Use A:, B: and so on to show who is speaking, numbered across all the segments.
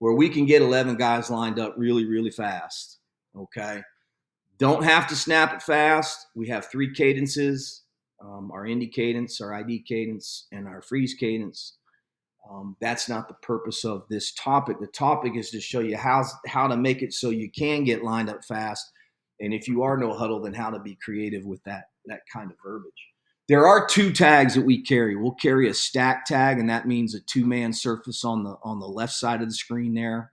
A: where we can get 11 guys lined up really, really fast. Okay. Don't have to snap it fast. We have 3 cadences, our indie cadence, our ID cadence, and our freeze cadence. That's not the purpose of this topic. The topic is to show you how to make it so you can get lined up fast. And if you are no huddle, then how to be creative with that kind of verbiage. There are 2 tags that we carry. We'll carry a stack tag, and that means a 2-man surface on the left side of the screen there.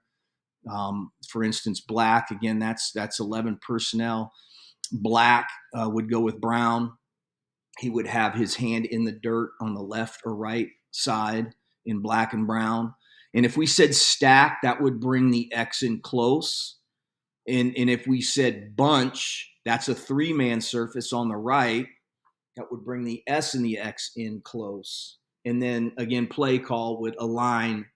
A: For instance, black, again, that's 11 personnel. Black would go with brown. He would have his hand in the dirt on the left or right side in black and brown. And if we said stack, that would bring the X in close. And if we said bunch, that's a 3-man surface on the right. That would bring the S and the X in close. And then, again, play call would align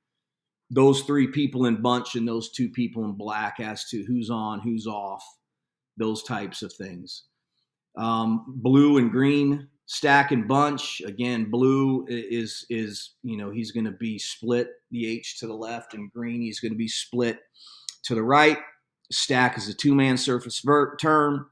A: those 3 people in bunch and those 2 people in black as to who's on, who's off, those types of things. Blue and green, stack and bunch. Again, blue is he's going to be split the H to the left, and green he's going to be split to the right. Stack is a 2-man surface term,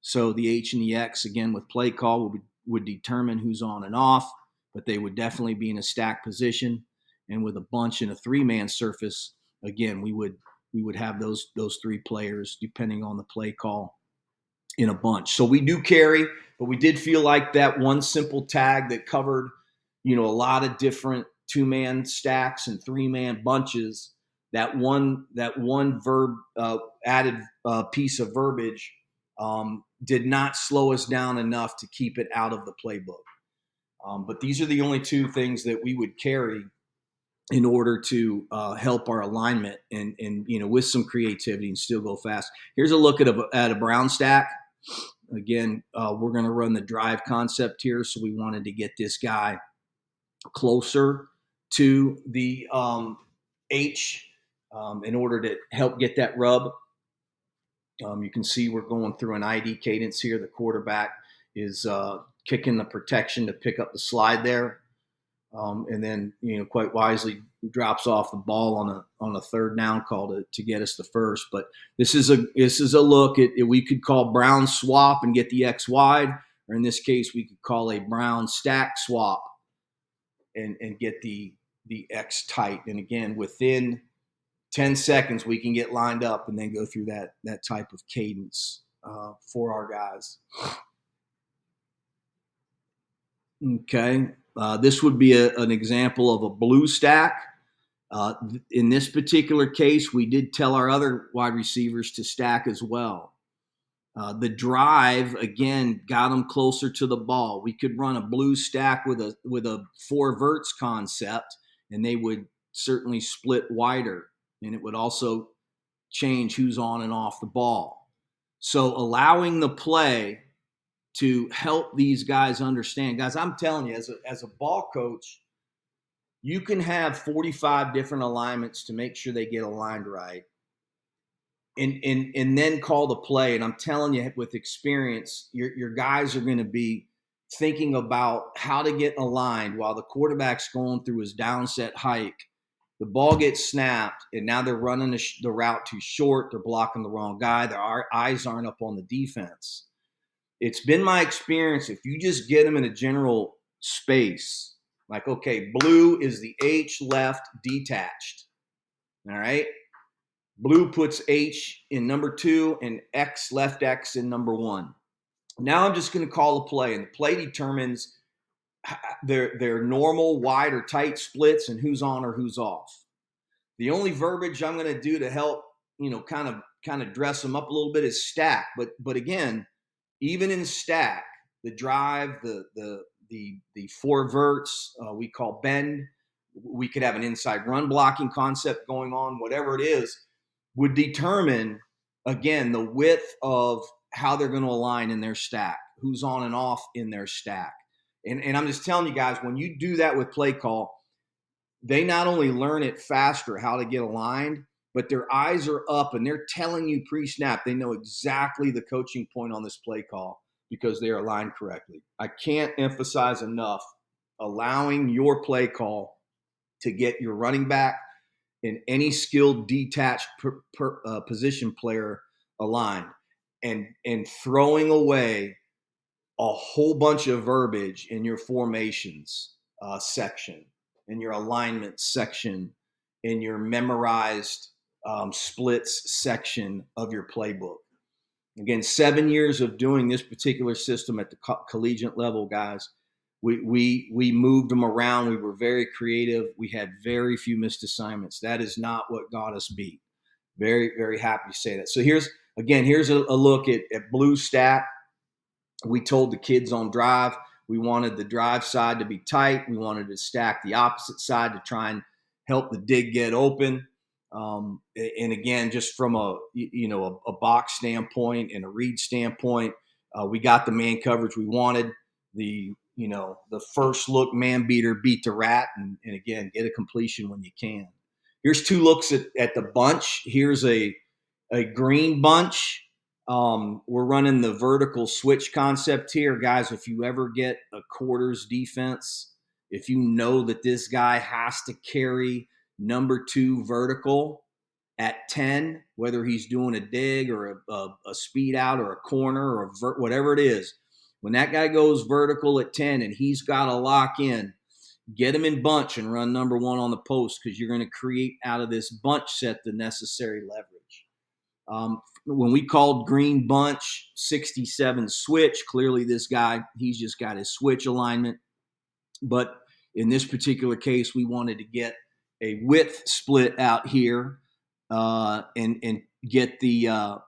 A: so the H and the X, again, with play call would determine who's on and off, but they would definitely be in a stack position. And with a bunch and a 3-man surface, again, we would have those 3 players depending on the play call in a bunch. So we do carry, but we did feel like that one simple tag that covered, a lot of different 2-man stacks and 3-man bunches. That one verb added piece of verbiage did not slow us down enough to keep it out of the playbook. But these are the only 2 things that we would carry in order to help our alignment and with some creativity and still go fast. Here's a look at a brown stack. Again, we're going to run the drive concept here, so we wanted to get this guy closer to the H in order to help get that rub. You can see we're going through an ID cadence here. The quarterback is kicking the protection to pick up the slide there. And then, quite wisely drops off the ball on a 3rd down call to get us the first. But this is a look at, we could call brown swap and get the X wide, or in this case, we could call a brown stack swap and get the X tight. And again, within 10 seconds, we can get lined up and then go through that type of cadence for our guys. Okay. This would be an example of a blue stack. In this particular case, we did tell our other wide receivers to stack as well. The drive, again, got them closer to the ball. We could run a blue stack with a 4 verts concept, and they would certainly split wider, and it would also change who's on and off the ball. So allowing the play to help these guys understand. Guys, I'm telling you, as a ball coach, you can have 45 different alignments to make sure they get aligned right. And then call the play. And I'm telling you, with experience, your guys are going to be thinking about how to get aligned while the quarterback's going through his downset hike. The ball gets snapped, and now they're running the route too short. They're blocking the wrong guy. Their eyes aren't up on the defense. It's been my experience, if you just get them in a general space, like, okay, blue is the H left detached. All right. Blue puts H in number 2 and X left X in number 1. Now I'm just going to call a play, and the play determines their normal wide or tight splits and who's on or who's off. The only verbiage I'm going to do to help, kind of dress them up a little bit is stack. But again, even in stack, the drive, the 4 verts, we call bend. We could have an inside run blocking concept going on, whatever it is, would determine, again, the width of how they're going to align in their stack, who's on and off in their stack. And I'm just telling you guys, when you do that with play call, they not only learn it faster how to get aligned, but their eyes are up and they're telling you pre-snap. They know exactly the coaching point on this play call because they are aligned correctly. I can't emphasize enough allowing your play call to get your running back and any skilled detached position player aligned, and throwing away a whole bunch of verbiage in your formations section, in your alignment section, in your memorized splits section of your playbook. Again, 7 years of doing this particular system at the collegiate level, guys. We moved them around. We were very creative. We had very few missed assignments. That is not what got us beat. Very, very happy to say that. So here's a look at blue stack. We told the kids on drive, we wanted the drive side to be tight. We wanted to stack the opposite side to try and help the dig get open. And again, just from a box standpoint and a read standpoint, we got the man coverage we wanted. The first look man beater beat the rat, and again, get a completion when you can. Here's two looks at the bunch. Here's a green bunch. We're running the vertical switch concept here, guys. If you ever get a quarters defense, if you know that this guy has to carry number 2 vertical at 10, whether he's doing a dig or a speed out or a corner or whatever it is, when that guy goes vertical at 10 and he's got to lock in, get him in bunch and run number 1 on the post, because you're going to create out of this bunch set the necessary leverage. When we called green bunch 67 switch, clearly this guy, he's just got his switch alignment. But in this particular case, we wanted to get a width split out here and get the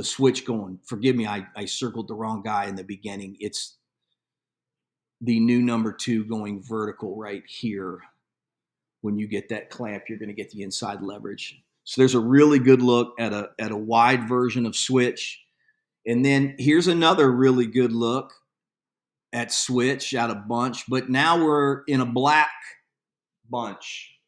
A: switch going. Forgive me, I circled the wrong guy in the beginning. It's the new number 2 going vertical right here. When you get that clamp, you're going to get the inside leverage. So there's a really good look at a wide version of switch. And then here's another really good look at switch out of bunch, but now we're in a black bunch.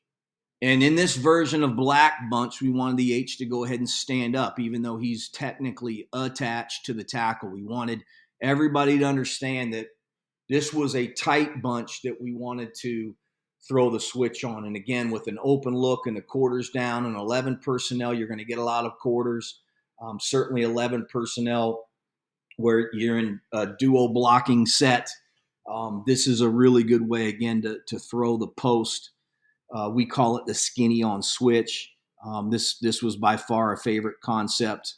A: And in this version of black bunch, we wanted the H to go ahead and stand up, even though he's technically attached to the tackle. We wanted everybody to understand that this was a tight bunch that we wanted to throw the switch on. And again, with an open look and the quarters down and 11 personnel, you're going to get a lot of quarters. Certainly 11 personnel where you're in a duo blocking set. This is a really good way, again, to throw the post. We call it the skinny on switch. This was by far a favorite concept,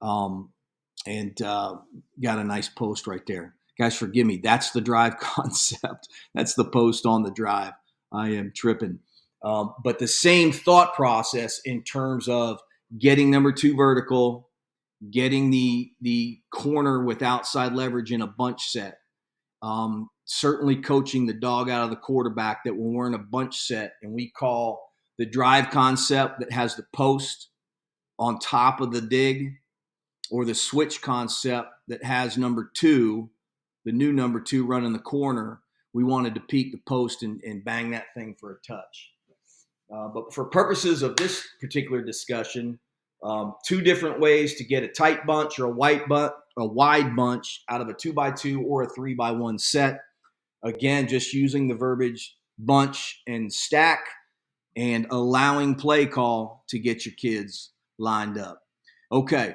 A: and got a nice post right there. Guys, forgive me. That's the drive concept. That's the post on the drive. I am tripping. But the same thought process in terms of getting number 2 vertical, getting the corner with outside leverage in a bunch set. Certainly coaching the dog out of the quarterback that when we're in a bunch set and we call the drive concept that has the post on top of the dig, or the switch concept that has number 2, the new number 2 running the corner, we wanted to peek the post and bang that thing for a touch. But for purposes of this particular discussion, 2 different ways to get a tight bunch or a wide bunch out of a 2x2 or a 3x1 set. Again, just using the verbiage bunch and stack and allowing play call to get your kids lined up. Okay,